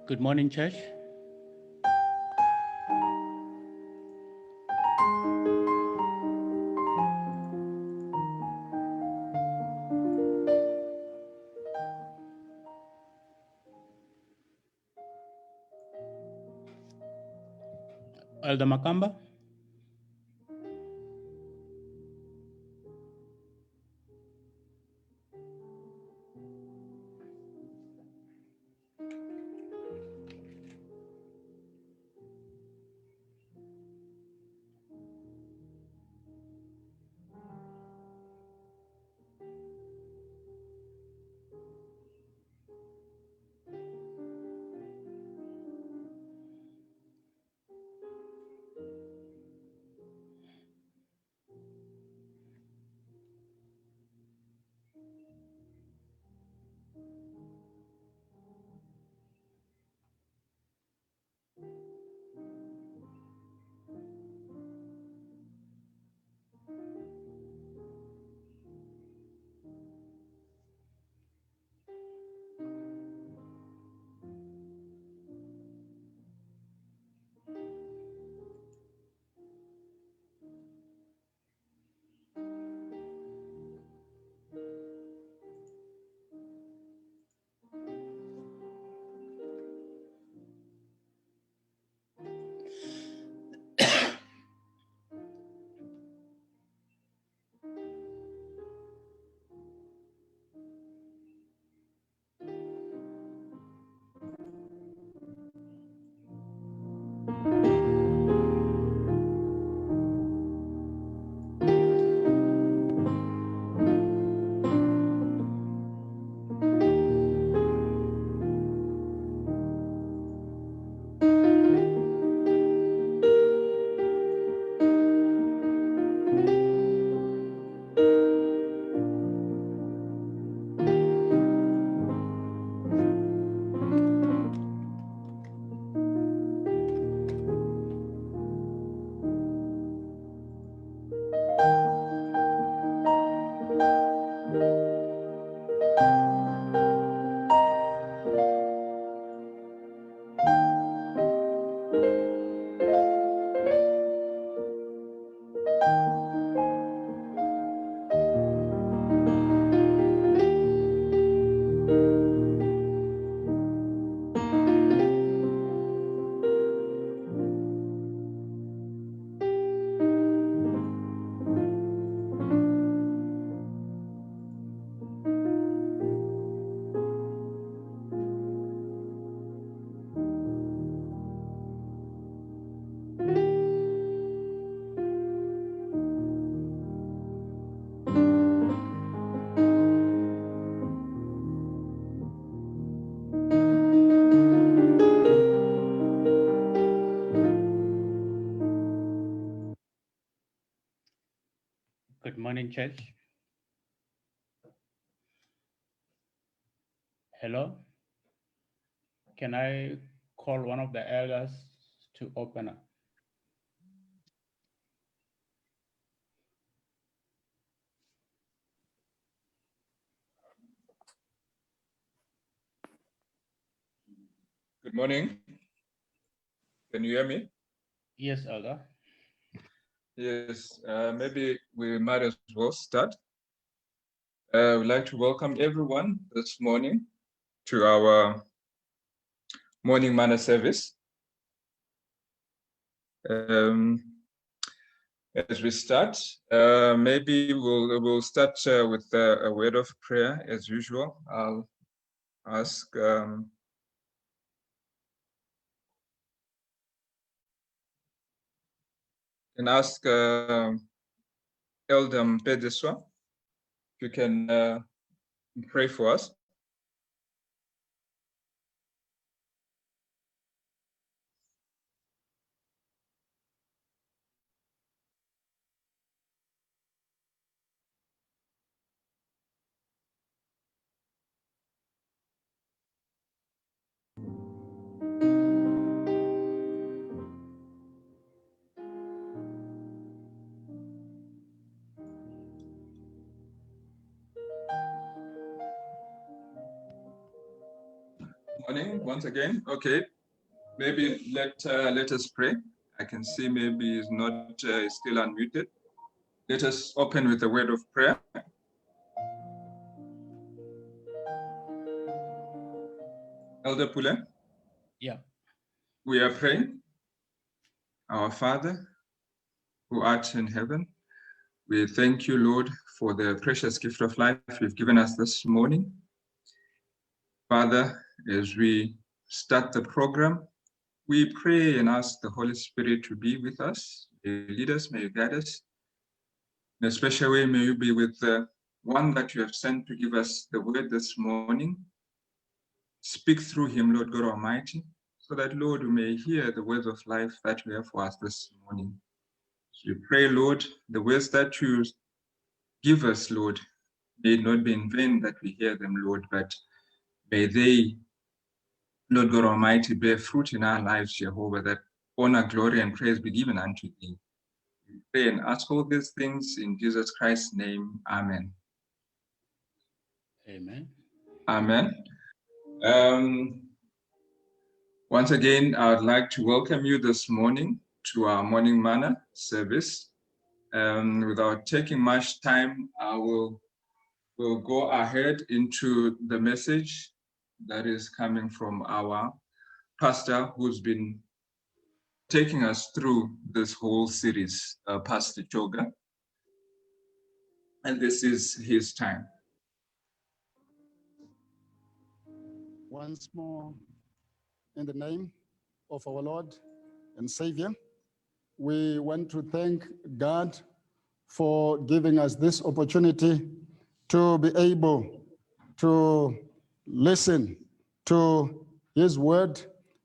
Good morning, church. Elder Makamba. Good morning, church. Hello. Can I call one of the elders to open up? Good morning. Can you hear me? Yes, Elder. Yes, maybe we might as well start. We'd like to welcome everyone this morning to our morning manna service. As we start, maybe we'll start with a word of prayer as usual. I'll ask Elder Mpedeswa if you can pray for us. morning once again. Okay, maybe let us pray. I can see maybe he's not still unmuted. Let us open with a word of prayer. Elder Pule. Yeah. We are praying. Our Father, who art in heaven, we thank you, Lord, for the precious gift of life you've given us this morning. Father, as we start the program, we pray and ask the Holy Spirit to be with us. May you lead us, may you guide us. In a special way, may you be with the one that you have sent to give us the word this morning. Speak through him, Lord God Almighty, so that, Lord, we may hear the words of life that you have for us this morning. So we pray, Lord, the words that you give us, Lord, may it not be in vain that we hear them, Lord, but may they, Lord God Almighty, bear fruit in our lives, Jehovah, that honor, glory, and praise be given unto thee. We pray and ask all these things in Jesus Christ's name. Amen. Amen. Amen. Once again, I would like to welcome you this morning to our morning manna service. Without taking much time, I will go ahead into the message that is coming from our pastor who's been taking us through this whole series, Pastor Joga. And this is his time. Once more, in the name of our Lord and Savior, we want to thank God for giving us this opportunity to be able to listen to his word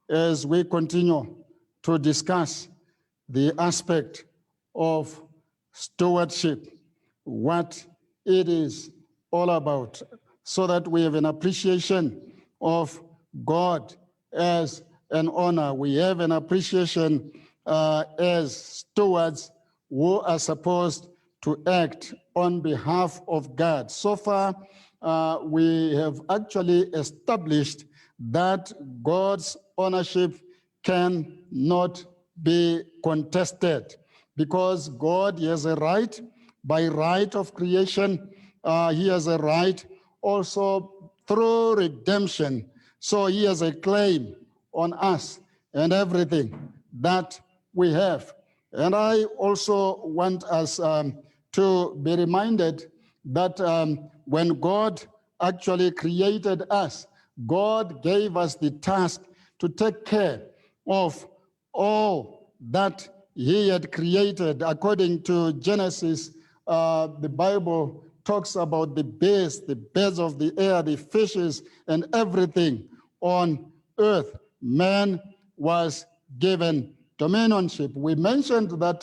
as we continue to discuss the aspect of stewardship, what it is all about, so that we have an appreciation of God as an honor. We have an appreciation as stewards who are supposed to act on behalf of God. So far, we have actually established that God's ownership cannot be contested because God has a right, by right of creation, he has a right also through redemption. So he has a claim on us and everything that we have. And I also want us to be reminded that when God actually created us, God gave us the task to take care of all that he had created. According to Genesis, the Bible talks about the birds of the air, the fishes, and everything on earth. Man was given dominionship. We mentioned that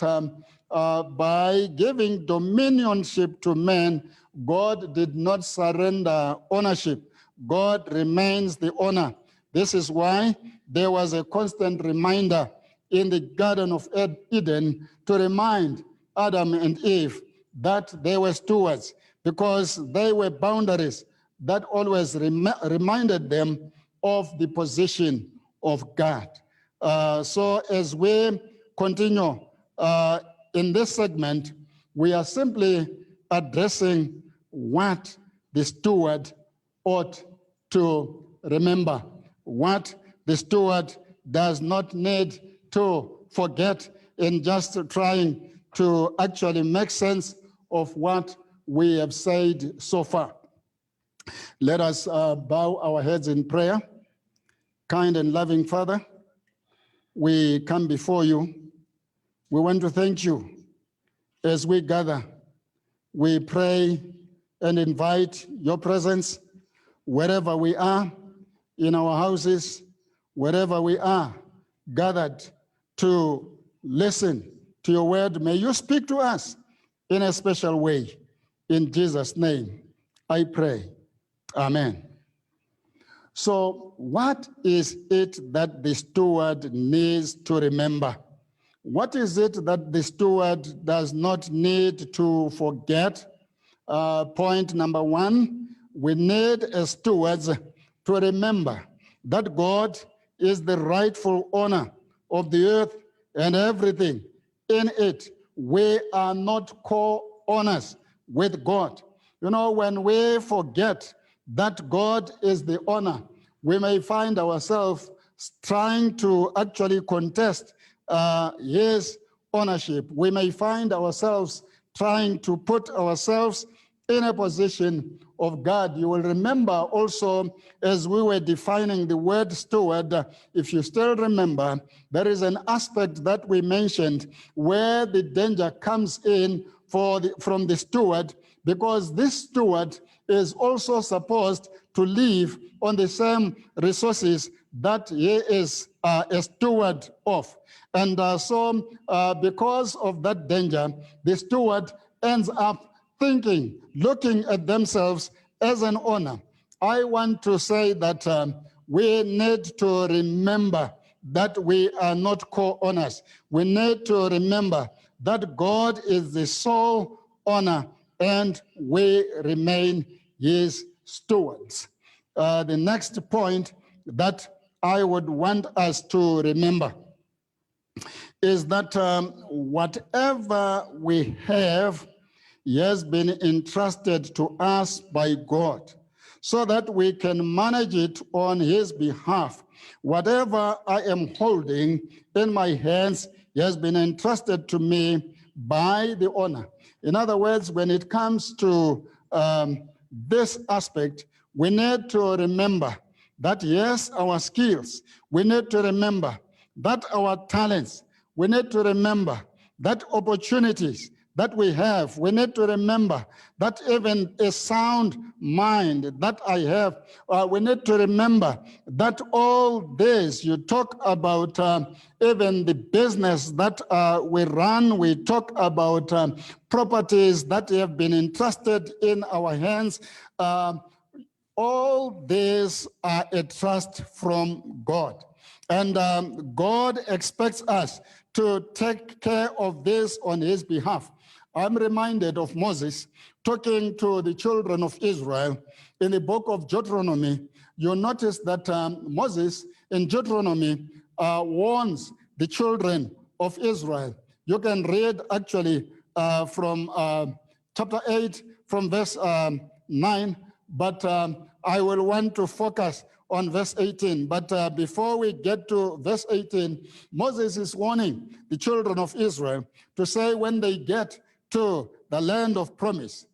by giving dominionship to man, God did not surrender ownership. God remains the owner. This is why there was a constant reminder in the Garden of Eden to remind Adam and Eve that they were stewards, because they were boundaries that always reminded them of the position of God. So as we continue in this segment, we are simply addressing what the steward ought to remember, what the steward does not need to forget, in just trying to actually make sense of what we have said so far. Let us bow our heads in prayer. Kind and loving Father, we come before you. We want to thank you as we gather. We pray and invite your presence wherever we are, in our houses, wherever we are gathered to listen to your word. May you speak to us in a special way. In Jesus' name, I pray. Amen. So what is it that the steward needs to remember? What is it that the steward does not need to forget? Point number one, we need as stewards to remember that God is the rightful owner of the earth and everything in it. We are not co-owners with God. You know, when we forget that God is the owner, we may find ourselves trying to actually contest his ownership. We may find ourselves trying to put ourselves in a position of God. You will remember also, as we were defining the word steward, if you still remember, there is an aspect that we mentioned where the danger comes in from the steward, because this steward is also supposed to live on the same resources that he is a steward of. And so because of that danger, the steward ends up thinking, looking at themselves as an owner. I want to say that we need to remember that we are not co-owners. We need to remember that God is the sole owner and we remain his stewards. The next point that I would want us to remember is that whatever we have has been entrusted to us by God so that we can manage it on his behalf. Whatever I am holding in my hands has been entrusted to me by the owner. In other words, when it comes to this aspect, we need to remember that yes, our skills, we need to remember that our talents, we need to remember that opportunities that we have, we need to remember that even a sound mind that I have, we need to remember that all this, you talk about even the business that we run, we talk about properties that have been entrusted in our hands, all these are a trust from God. And God expects us to take care of this on his behalf. I'm reminded of Moses talking to the children of Israel in the book of Deuteronomy. You'll notice that Moses in Deuteronomy warns the children of Israel. You can read actually from chapter 8 from verse 9, but I will want to focus on verse 18. But before we get to verse 18, Moses is warning the children of Israel to say when they get to the land of promise,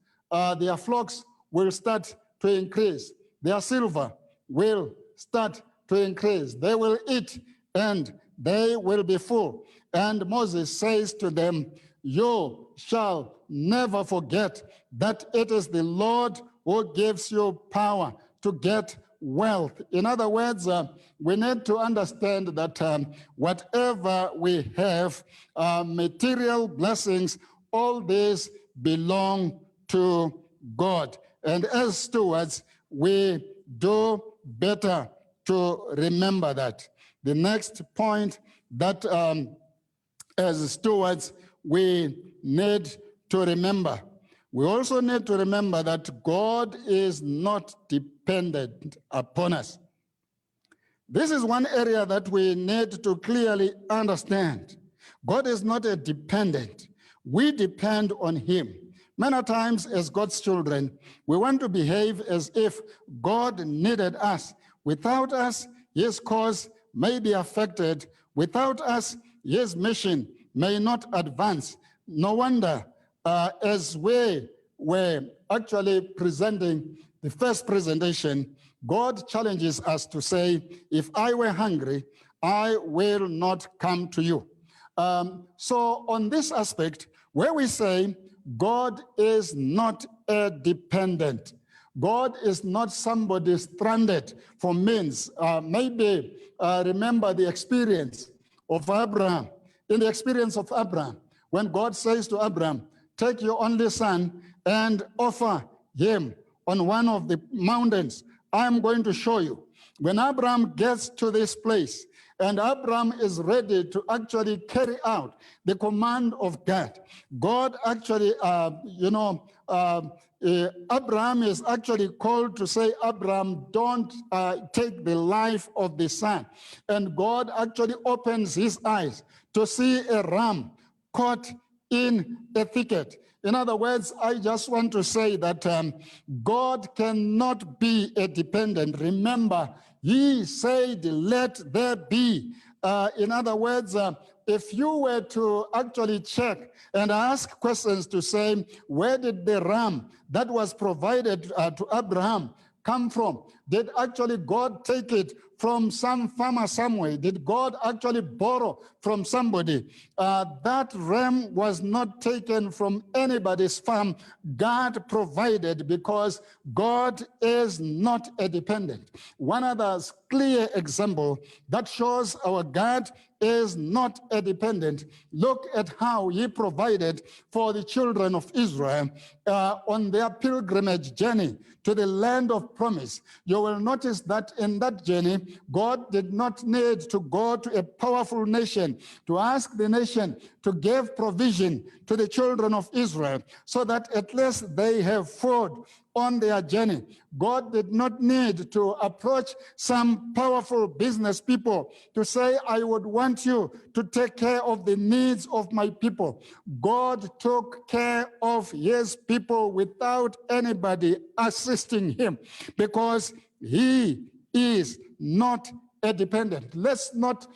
their flocks will start to increase. Their silver will start to increase. They will eat and they will be full. And Moses says to them, you shall never forget that it is the Lord who gives you power to get wealth. In other words, we need to understand that whatever we have, material blessings, all this belong to God. And as stewards, we do better to remember that. The next point that as stewards, we need to remember. We also need to remember that God is not dependent upon us. This is one area that we need to clearly understand. God is not a dependent. We depend on him. Many times as God's children, we want to behave as if God needed us. Without us, his cause may be affected. Without us, his mission may not advance. No wonder, as we were actually presenting the first presentation, God challenges us to say, if I were hungry, I will not come to you. So on this aspect, where we say God is not a dependent, God is not somebody stranded for means. Maybe remember the experience of Abraham. In the experience of Abraham, when God says to Abraham, take your only son and offer him on one of the mountains, I'm going to show you. When Abraham gets to this place, and Abraham is ready to actually carry out the command of God, God actually, Abraham is actually called to say, Abraham, don't take the life of the son. And God actually opens his eyes to see a ram caught in a thicket. In other words, I just want to say that God cannot be a dependent. Remember, he said, let there be. In other words, if you were to actually check and ask questions to say, where did the ram that was provided to Abraham come from? Did actually God take it from some farmer somewhere? Did God actually borrow from somebody? That ram was not taken from anybody's farm. God provided, because God is not a dependent. One other clear example that shows our God is not a dependent. Look at how he provided for the children of Israel on their pilgrimage journey to the land of promise. You will notice that in that journey, God did not need to go to a powerful nation to ask the nation to give provision to the children of Israel so that at least they have food on their journey. God did not need to approach some powerful business people to say, I would want you to take care of the needs of my people. God took care of his people without anybody assisting him, because he is not a dependent. Let's not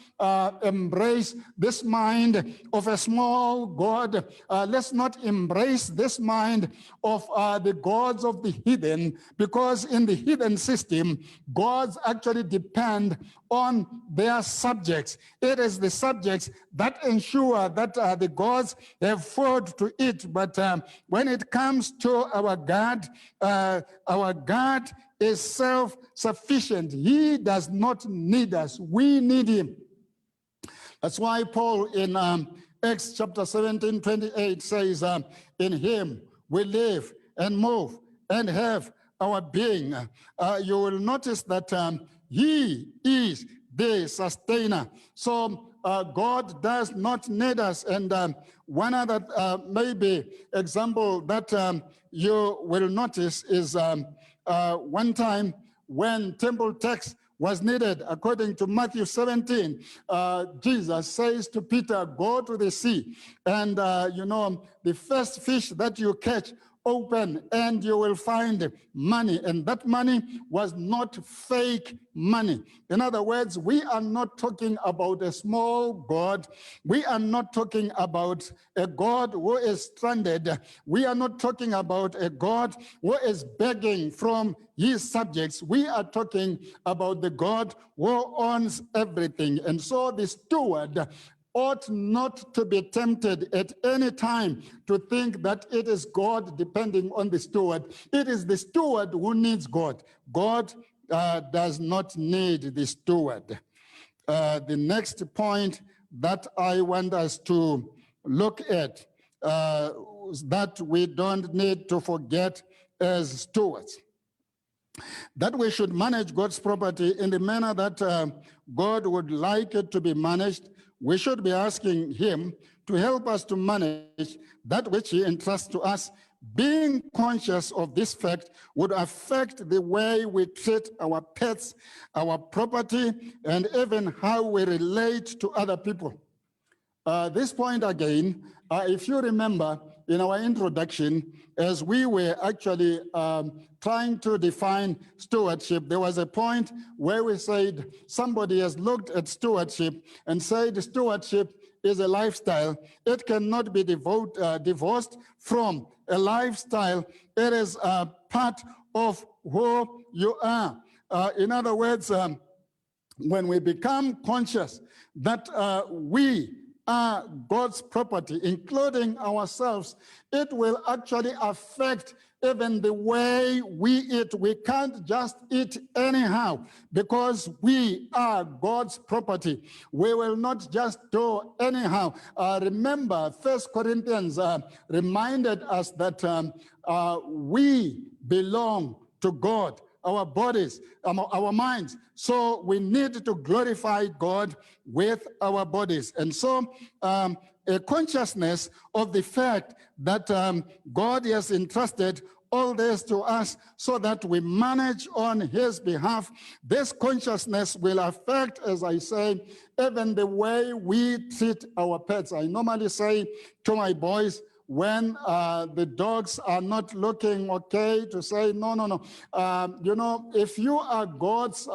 embrace this mind of a small God. Let's not embrace this mind of the gods of the heathen, because in the heathen system, gods actually depend on their subjects. It is the subjects that ensure that the gods have food to eat. But when it comes to our God is self-sufficient. He does not need us. We need him. That's why Paul in Acts chapter 17:28 says, in him we live and move and have our being. You will notice that he is the sustainer. So God does not need us. And one other maybe example that you will notice is one time when temple tax was needed, according to Matthew 17, Jesus says to Peter, go to the sea and, the first fish that you catch, open and you will find money. And that money was not fake money. In other words, we are not talking about a small God. We are not talking about a God who is stranded. We are not talking about a God who is begging from his subjects. We are talking about the God who owns everything. And so the steward ought not to be tempted at any time to think that it is God depending on the steward. It is the steward who needs God. God does not need the steward. The next point that I want us to look at that we don't need to forget as stewards, that we should manage God's property in the manner that God would like it to be managed. We should be asking him to help us to manage that which he entrusts to us. Being conscious of this fact would affect the way we treat our pets, our property, and even how we relate to other people. This point again, if you remember in our introduction, as we were actually trying to define stewardship, there was a point where we said somebody has looked at stewardship and said stewardship is a lifestyle. It cannot be divorced from a lifestyle. It is a part of who you are. In other words, when we become conscious that we are God's property, including ourselves, it will actually affect even the way we eat. We can't just eat anyhow because we are God's property. We will not just do anyhow. Remember, 1 Corinthians reminded us that we belong to God. Our bodies, our minds. So we need to glorify God with our bodies. And so a consciousness of the fact that God has entrusted all this to us so that we manage on his behalf. This consciousness will affect, as I say, even the way we treat our pets. I normally say to my boys, when the dogs are not looking okay, to say, no. You know, if you are God's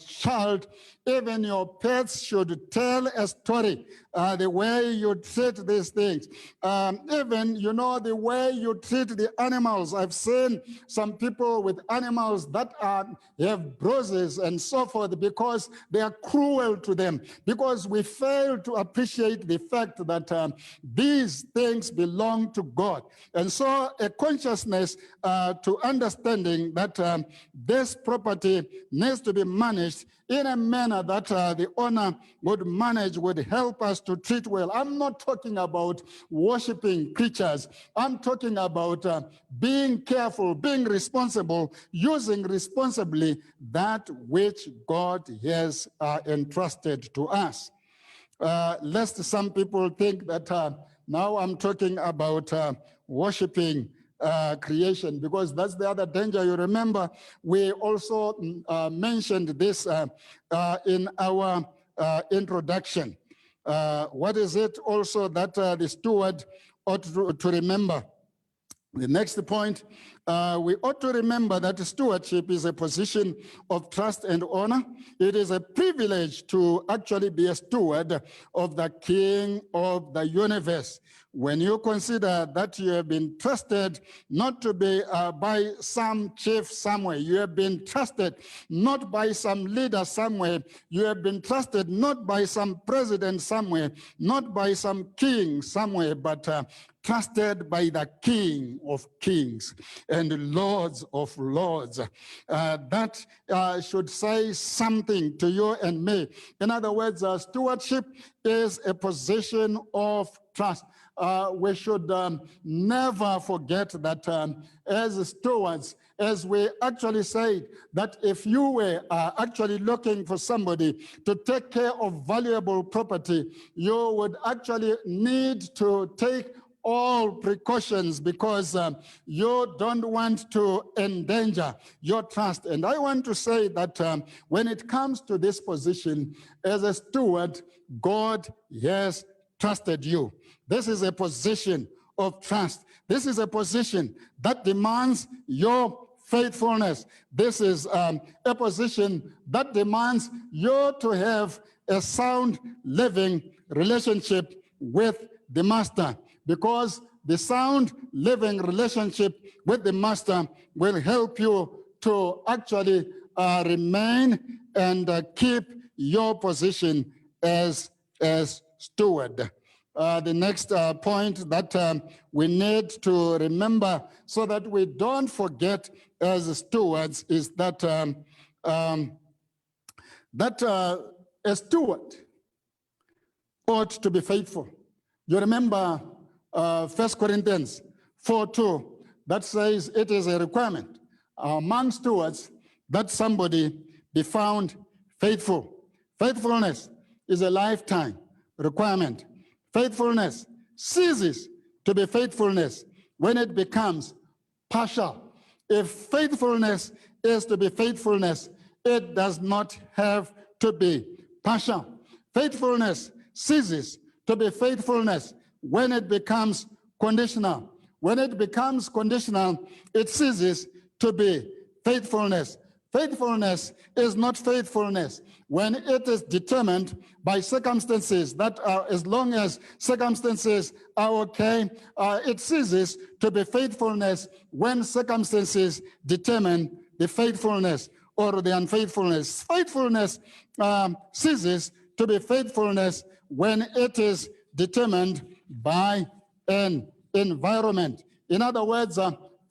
child, even your pets should tell a story, the way you treat these things. Even, you know, the way you treat the animals. I've seen some people with animals that have bruises and so forth because they are cruel to them, because we fail to appreciate the fact that these things belong to God. And so a consciousness to understanding that this property needs to be managed in a manner that the owner would manage, would help us to treat well. I'm not talking about worshiping creatures. I'm talking about being careful, being responsible, using responsibly that which God has entrusted to us. Lest some people think that now I'm talking about worshiping creation, because that's the other danger. You remember, we also mentioned this in our introduction. What is it also that the steward ought to remember? The next point, we ought to remember that stewardship is a position of trust and honor. It is a privilege to actually be a steward of the King of the universe. When you consider that you have been trusted not to be by some chief somewhere, you have been trusted not by some leader somewhere, you have been trusted not by some president somewhere, not by some king somewhere, but trusted by the King of Kings and Lords of Lords. That should say something to you and me. In other words, stewardship is a position of trust. We should never forget that as stewards, as we actually said, that if you were actually looking for somebody to take care of valuable property, you would actually need to take all precautions because you don't want to endanger your trust. And I want to say that when it comes to this position as a steward, God has trusted you. This is a position of trust. This is a position that demands your faithfulness. This is a position that demands you to have a sound living relationship with the master, because the sound living relationship with the master will help you to actually remain and keep your position as steward. The next point that we need to remember so that we don't forget as stewards is that a steward ought to be faithful. You remember 1 Corinthians 4:2, that says it is a requirement among stewards that somebody be found faithful. Faithfulness is a lifetime requirement. Faithfulness ceases to be faithfulness when it becomes partial. If faithfulness is to be faithfulness, it does not have to be partial. Faithfulness ceases to be faithfulness when it becomes conditional. When it becomes conditional, it ceases to be faithfulness. Faithfulness is not faithfulness when it is determined by circumstances that are, as long as circumstances are okay, it ceases to be faithfulness when circumstances determine the faithfulness or the unfaithfulness. Faithfulness ceases to be faithfulness when it is determined by an environment. In other words,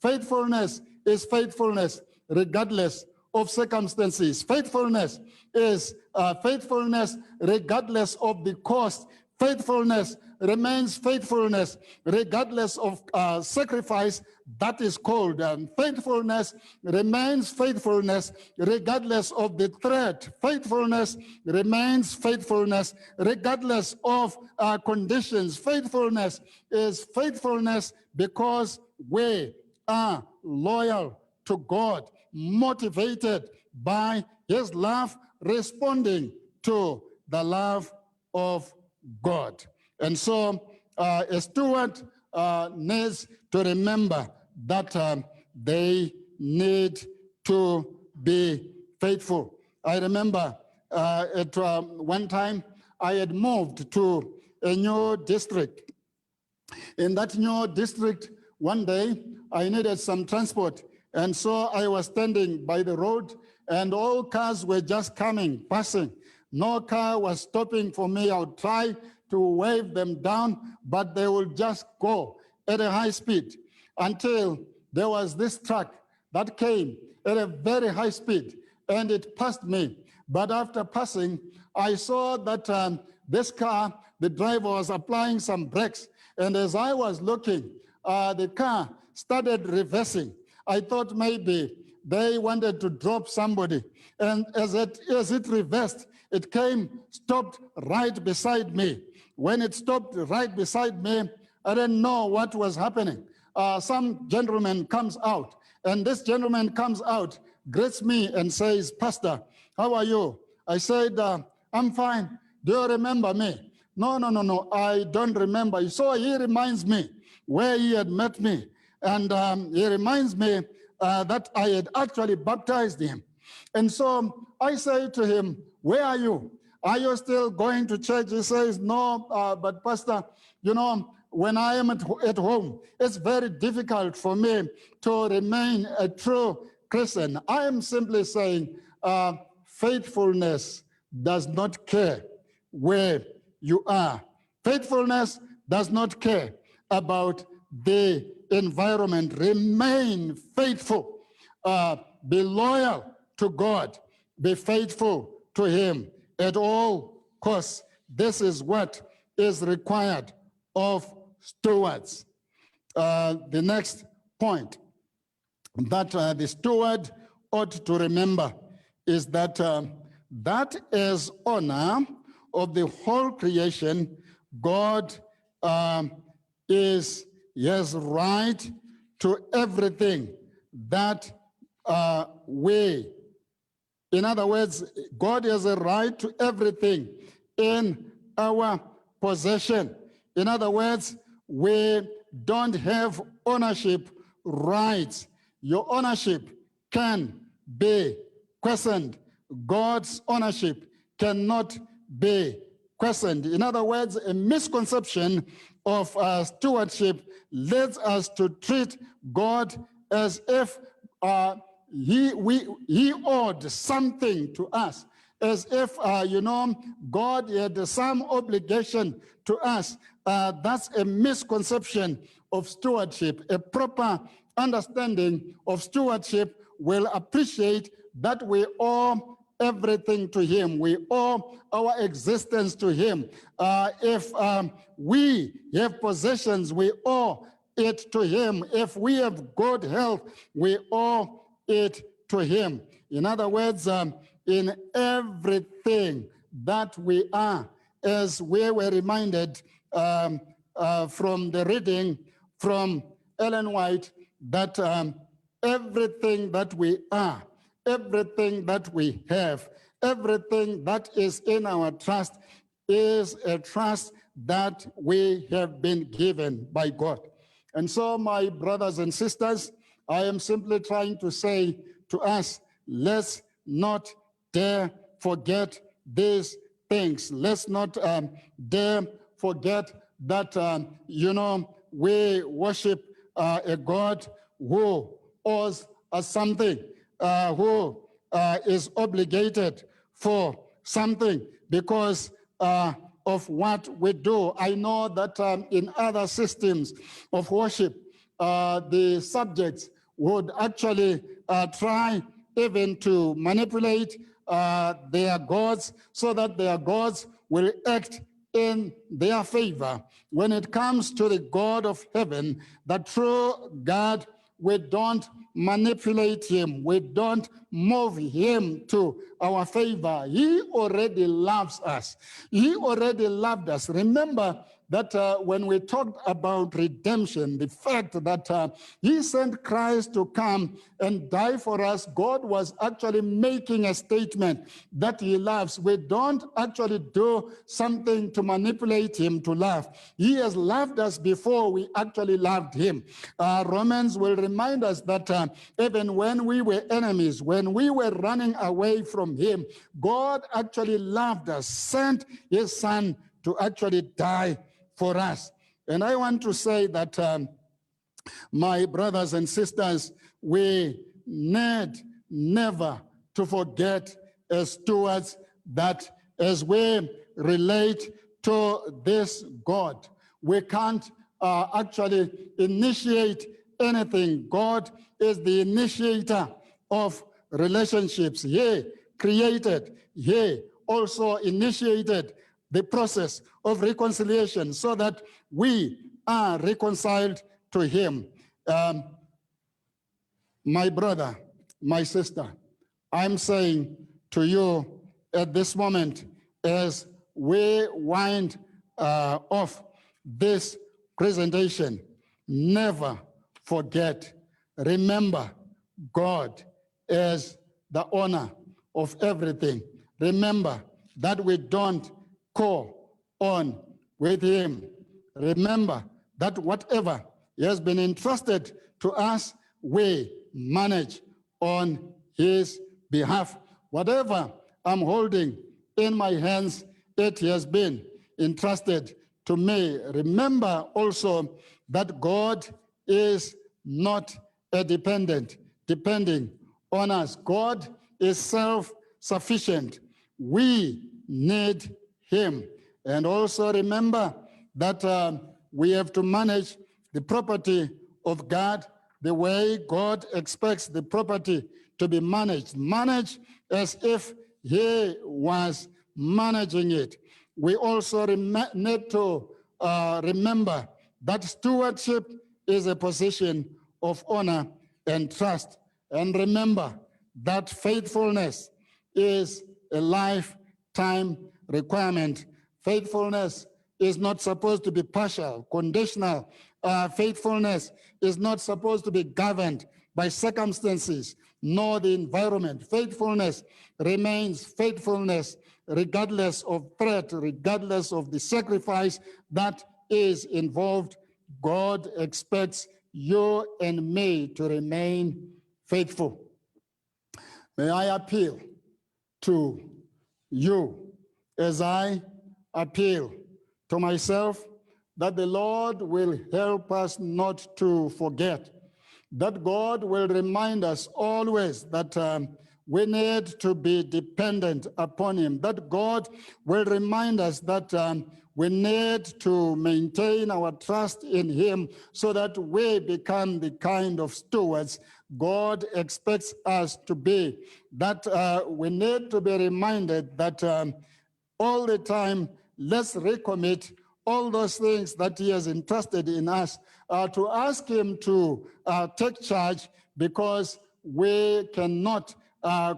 faithfulness is faithfulness regardless of circumstances. Faithfulness is faithfulness regardless of the cost. Faithfulness remains faithfulness regardless of sacrifice that is called. Faithfulness remains faithfulness regardless of the threat. Faithfulness remains faithfulness regardless of conditions. Faithfulness is faithfulness because we are loyal to God, motivated by his love, responding to the love of God. And so a steward needs to remember that they need to be faithful. I remember at one time I had moved to a new district. In that new district, one day I needed some transport. And so I was standing by the road and all cars were just coming, passing. No car was stopping for me. I would try to wave them down, but they would just go at a high speed until there was this truck that came at a very high speed and it passed me. But after passing, I saw that this car, the driver was applying some brakes. And as I was looking, the car started reversing. I thought maybe they wanted to drop somebody. And as it reversed, it came, stopped right beside me. When it stopped right beside me, I didn't know what was happening. Some gentleman comes out, and this gentleman comes out, greets me and says, "Pastor, how are you?" I said, "I'm fine. Do you remember me?" No, I don't remember. So he reminds me where he had met me. And he reminds me that I had actually baptized him. And so I say to him, "Where are you? Are you still going to church?" He says, "No, but Pastor, you know, when I am at home, it's very difficult for me to remain a true Christian." I am simply saying faithfulness does not care where you are. Faithfulness does not care about the environment. Remain faithful. Be loyal to God. Be faithful to him at all costs. This is what is required of stewards. The next point that the steward ought to remember is that that is honor of the whole creation. God has right to everything that in other words, God has a right to everything in our possession. In other words, we don't have ownership rights. Your ownership can be questioned. God's ownership cannot be questioned. In other words, a misconception of stewardship leads us to treat God as if he owed something to us, as if, God had some obligation to us. That's a misconception of stewardship. A proper understanding of stewardship will appreciate that we owe everything to him. We owe our existence to him. If we have possessions, we owe it to him. If we have good health, we owe it to him. In other words, in everything that we are, as we were reminded from the reading from Ellen White, that everything that we are, everything that we have, everything that is in our trust is a trust that we have been given by God. And so, my brothers and sisters, I am simply trying to say to us, let's not dare forget these things. Let's not dare forget that, we worship a God who owes us something, who is obligated for something because of what we do. I know that in other systems of worship, the subjects would actually try even to manipulate their gods so that their gods will act in their favor. When it comes to the God of heaven, the true God, we don't manipulate him. We don't move him to our favor. He already loves us. He already loved us. Remember that when we talked about redemption, the fact that he sent Christ to come and die for us, God was actually making a statement that he loves. We don't actually do something to manipulate him to love. He has loved us before we actually loved him. Romans will remind us that even when we were enemies, when we were running away from him, God actually loved us, sent his son to actually die for us. And I want to say that, my brothers and sisters, we need never to forget as stewards that as we relate to this God, we can't actually initiate anything. God is the initiator of relationships. He created, he also initiated the process of reconciliation so that we are reconciled to him. My brother, my sister, I'm saying to you at this moment, as we wind off this presentation, never forget, remember God as the owner of everything. Remember that we don't call on with him. Remember that whatever has been entrusted to us, we manage on his behalf. Whatever I'm holding in my hands, it has been entrusted to me. Remember also that God is not a depending on us. God is self-sufficient. We need him. And also remember that we have to manage the property of God the way God expects the property to be managed. Manage as if he was managing it. We also need to remember that stewardship is a position of honor and trust. And remember that faithfulness is a lifetime requirement. Faithfulness is not supposed to be partial, conditional. Faithfulness is not supposed to be governed by circumstances, nor the environment. Faithfulness remains faithfulness regardless of threat, regardless of the sacrifice that is involved. God expects you and me to remain faithful. May I appeal to you as I appeal to myself that the Lord will help us not to forget, that God will remind us always that we need to be dependent upon him, that God will remind us that we need to maintain our trust in him so that we become the kind of stewards God expects us to be, that we need to be reminded that all the time, let's recommit all those things that he has entrusted in us, to ask him to take charge, because we cannot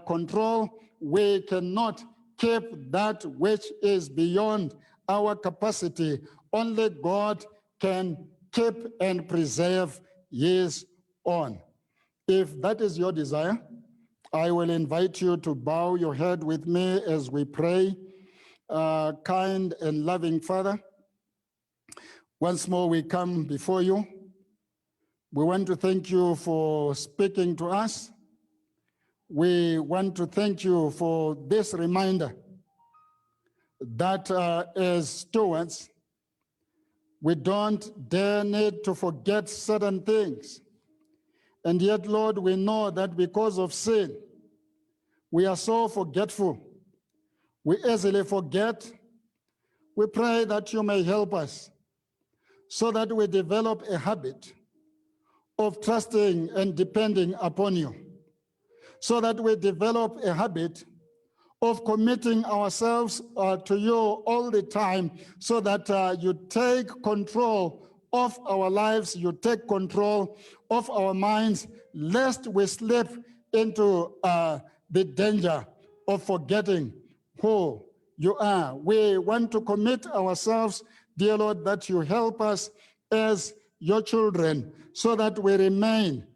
control, we cannot keep that which is beyond our capacity. Only God can keep and preserve his own. If that is your desire, I will invite you to bow your head with me as we pray. Kind and loving Father, once more we come before you. We want to thank you for speaking to us. We want to thank you for this reminder that as stewards, we don't dare need to forget certain things. And yet, Lord, we know that because of sin, we are so forgetful. We easily forget. We pray that you may help us so that we develop a habit of trusting and depending upon you, so that we develop a habit of committing ourselves to you all the time, so that you take control of our lives, you take control of our minds, lest we slip into the danger of forgetting who you are. We want to commit ourselves, dear Lord, that you help us as your children so that we remain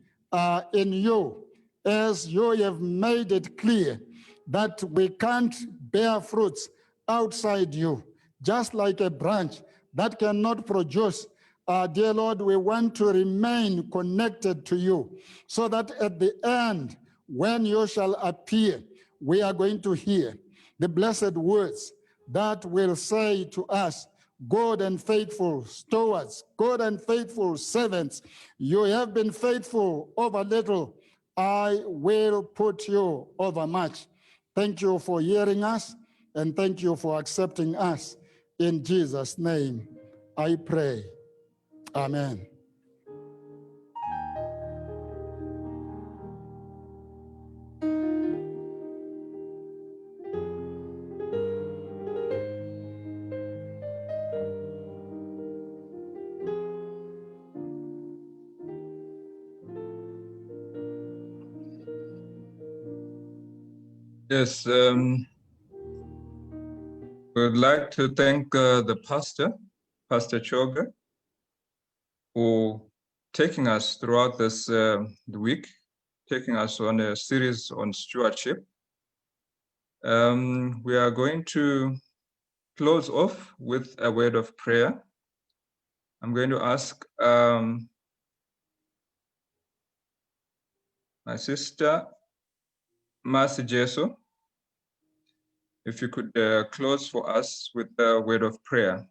in you, as you have made it clear that we can't bear fruits outside you, just like a branch that cannot produce. Dear Lord, we want to remain connected to you so that at the end, when you shall appear, we are going to hear the blessed words that will say to us, good and faithful stewards, good and faithful servants, you have been faithful over little, I will put you over much. Thank you for hearing us, and thank you for accepting us. In Jesus' name, I pray. Amen. Yes, we would like to thank the pastor, Pastor Choga, for taking us throughout this week, taking us on a series on stewardship. We are going to close off with a word of prayer. I'm going to ask my sister, Mercy Jesu, if you could close for us with a word of prayer.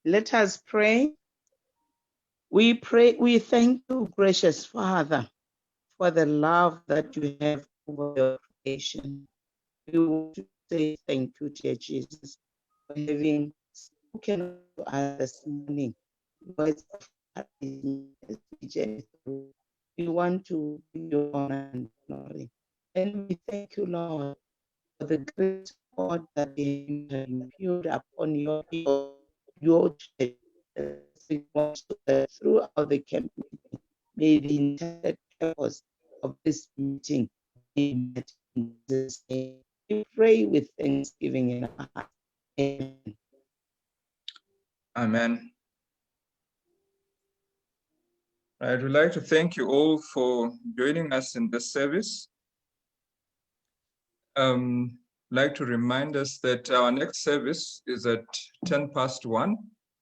Let us pray. We thank you, gracious Father, for the love that you have over your creation. We want to say thank you, dear Jesus, for having spoken to us this morning. We want to give you honor and glory. And we thank you, Lord, for the great God that you have imputed upon your people, your church, throughout the community. May the intended purpose of this meeting be met in Jesus' name. We pray with thanksgiving in our heart. Amen. Amen. I would like to thank you all for joining us in this service. I'd like to remind us that our next service is at 1:10,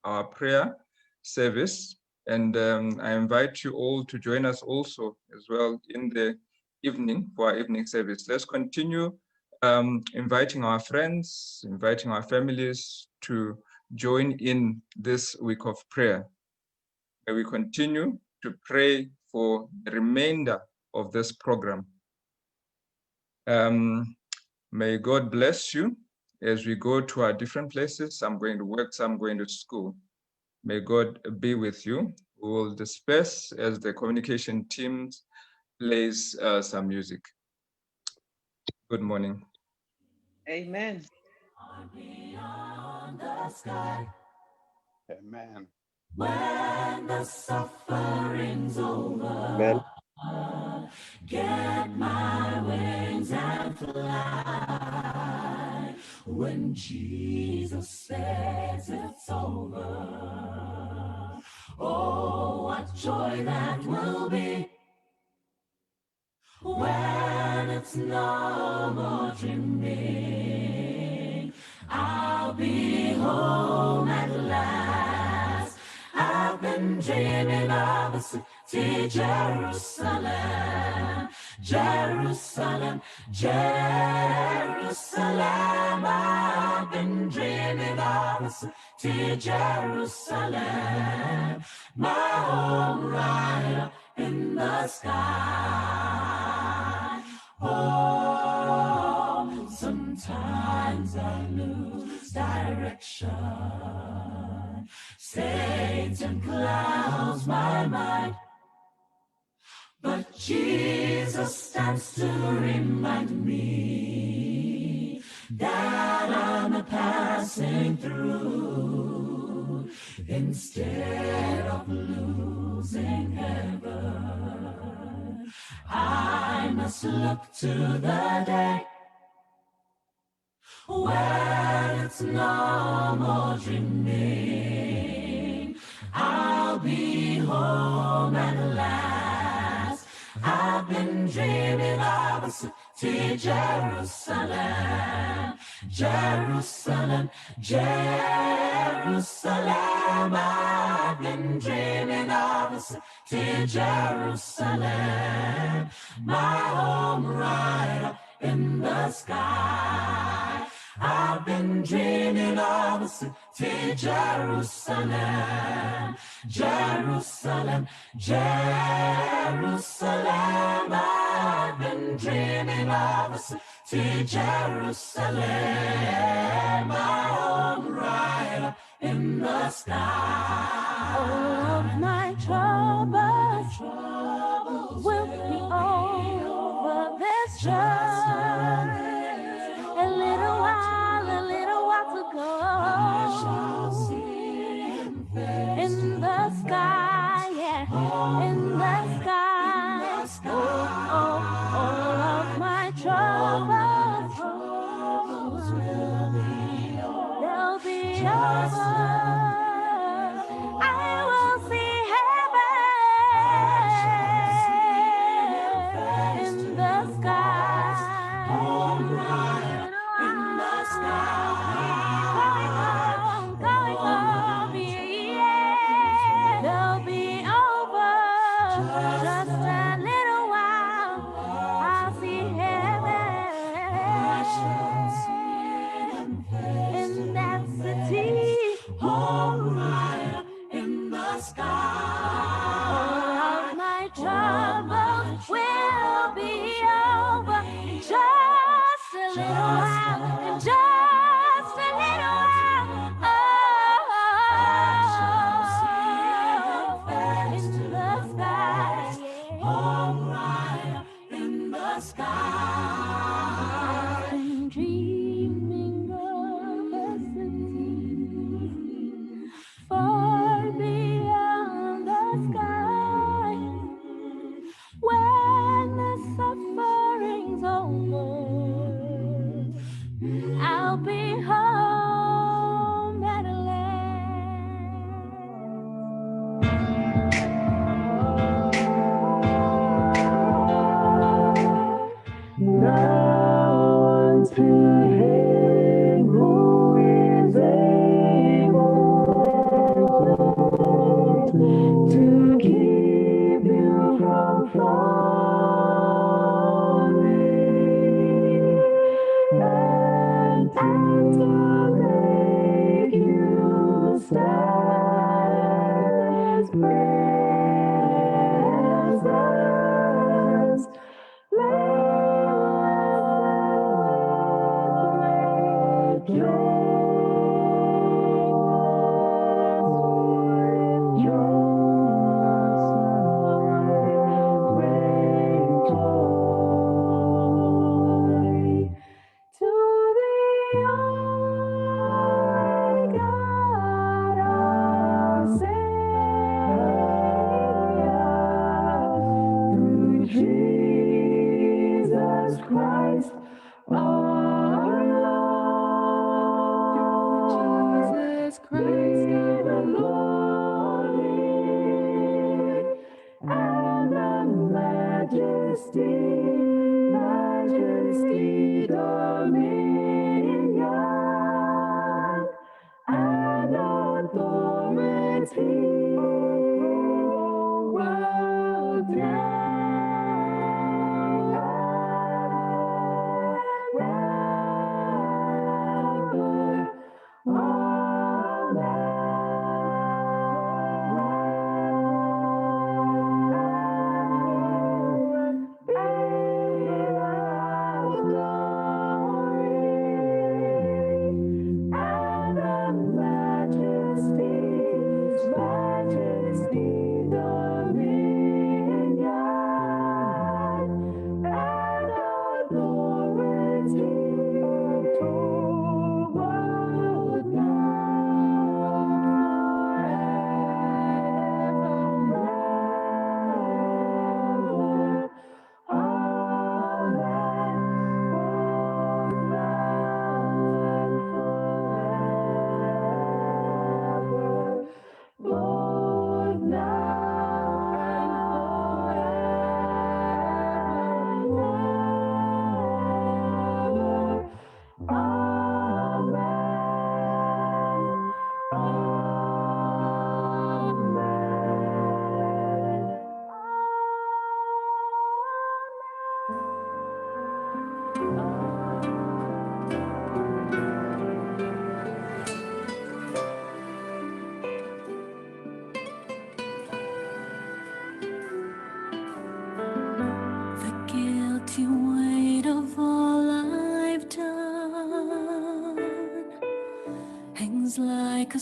our prayer service. And I invite you all to join us also as well in the evening for our evening service. Let's continue inviting our friends, inviting our families to join in this week of prayer. May we continue to pray for the remainder of this program. May God bless you as we go to our different places. Some going to work, some going to school. May God be with you. We will disperse as the communication team plays some music. Good morning. Amen. Beyond the sky. Amen. When the suffering's over, Amen. get my wings and fly. When Jesus says it's over, oh, what joy that will be. When it's no more dreaming, I'll be home at last. I've been dreaming of a city, Jerusalem, Jerusalem, Jerusalem. I've been dreaming of a city, Jerusalem, my home right up in the sky. Oh, sometimes I lose direction. Satan clouds my mind, but Jesus stands to remind me that I'm passing through. instead of losing heaven. I must look to the day when it's no more dreaming. I'll be home at last. I've been dreaming of a city, Jerusalem, Jerusalem, Jerusalem. I've been dreaming of a city, Jerusalem, my home right up in the sky. I've been dreaming of a city, Jerusalem, Jerusalem, Jerusalem. I've been dreaming of a city, Jerusalem, my home right up in the sky. All of my troubles will be over. There's just a little while to go. In the sky, yeah, in the sky. Oh, all of my troubles will be over. They'll be over. I will see heaven in the sky. In the sky. Going home, yeah. They'll be over. Just a little while. I'll see heaven in that city. Home right up in the sky. All of my troubles will be over in just a little while, in just a little while. Oh, in the sky. Home right up in the sky. I've been dreaming of a city far beyond the sky. When the suffering's over, I'll be home at last. Now unto him who is able to keep you from falling and to make you stand as presence. Let to the only God our Savior, through Jesus Christ our Lord. Jesus Christ the glory and the majesty, dominion, and authority, world forever. Amen.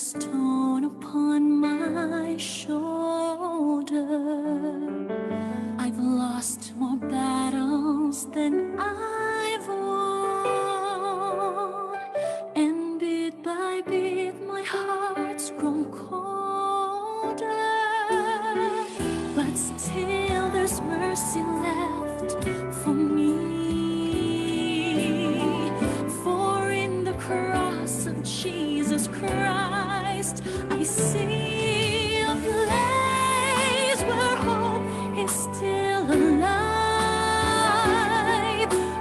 stone upon my shoulder. I've lost more battles than I've won, and bit by bit my heart's grown colder. But still there's mercy left for me, for in the cross of Jesus Christ I see a place where hope is still alive,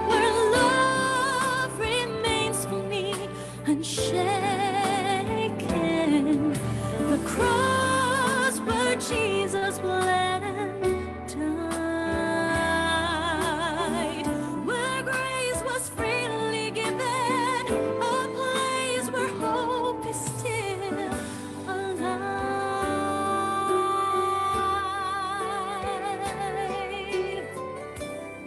where love remains for me unshared.